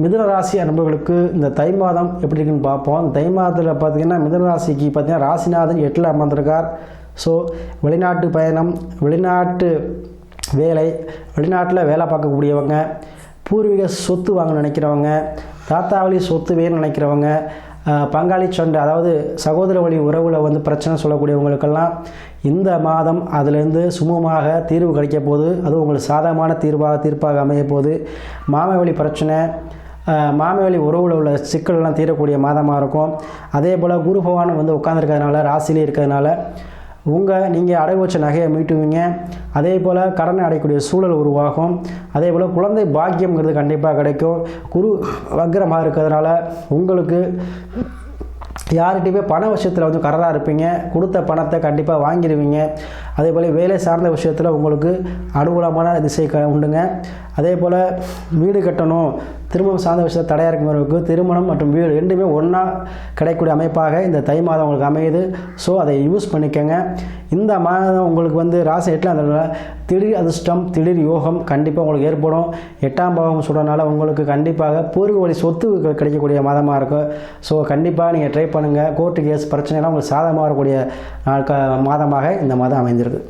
மிதுன ராசி அன்பர்களுக்கு இந்த தை மாதம் எப்படி இருக்குன்னு பார்ப்போம். இந்த தை மாதத்தில் பார்த்திங்கன்னா மிதுன ராசிக்கு பார்த்திங்கன்னா ராசிநாதன் 8ல் அமர்ந்திருக்கார். ஸோ வெளிநாட்டு பயணம், வெளிநாட்டு வேலை, வெளிநாட்டில் வேலை பார்க்கக்கூடியவங்க, பூர்வீக சொத்து வாங்க நினைக்கிறவங்க, தாத்தா வழி சொத்து வேணும்னு நினைக்கிறவங்க, பங்காளி சண்டை அதாவது சகோதர வழி உறவில் பிரச்சனை சொல்லக்கூடியவங்களுக்கெல்லாம் இந்த மாதம் அதிலேருந்து சுமூகமாக தீர்வு கிடைக்க போகுது. அதுவும் உங்களுக்கு சாதகமான தீர்ப்பாக அமைய போகுது. மாமவழி பிரச்சனை, மாமவழி உறவில் உள்ள சிக்கலெல்லாம் தீரக்கூடிய மாதமாக இருக்கும். அதே போல் குரு பகவான் உட்காந்துருக்கிறதுனால, ராசிலே இருக்கிறதுனால நீங்கள் அடகு வச்ச நகையை மீட்டுவீங்க. அதே போல் கடனை அடையக்கூடிய சூழல் உருவாகும். அதே போல் குழந்தை பாக்கியம்ங்கிறது கண்டிப்பாக கிடைக்கும். குரு வக்ரமாக இருக்கிறதுனால உங்களுக்கு யார்கிட்டையுமே பண விஷயத்தில் கரராக இருப்பீங்க. கொடுத்த பணத்தை கண்டிப்பாக வாங்கிடுவீங்க. அதே போல் வேலை சார்ந்த விஷயத்தில் உங்களுக்கு அனுகூலமான திசை உண்டுங்க. அதே போல் வீடு கட்டணும், திருமணம் சார்ந்த விஷயத்தில் தடையாக இருக்கிறவங்களுக்கு திருமணம் மற்றும் வீடு ரெண்டுமே ஒன்றா கிடைக்கக்கூடிய அமைப்பாக இந்த தை மாதம் உங்களுக்கு அமையுது. ஸோ அதை யூஸ் பண்ணிக்கோங்க. இந்த மாதம் உங்களுக்கு ராசி 8ல் அந்த திடீர் அதிர்ஷ்டம், திடீர் யோகம் கண்டிப்பாக உங்களுக்கு ஏற்படும். 8ஆம் பாவம் சொல்கிறனால உங்களுக்கு கண்டிப்பாக பூர்வ வழி சொத்து கிடைக்கக்கூடிய மாதமாக இருக்கும். ஸோ கண்டிப்பாக நீங்கள் ட்ரை பண்ணுங்கள். கோர்ட்டு கேஸ் பிரச்சனைலாம் உங்களுக்கு சாதகமாக வரக்கூடிய மாதமாக இந்த மாதம் அமைந்திருக்கு.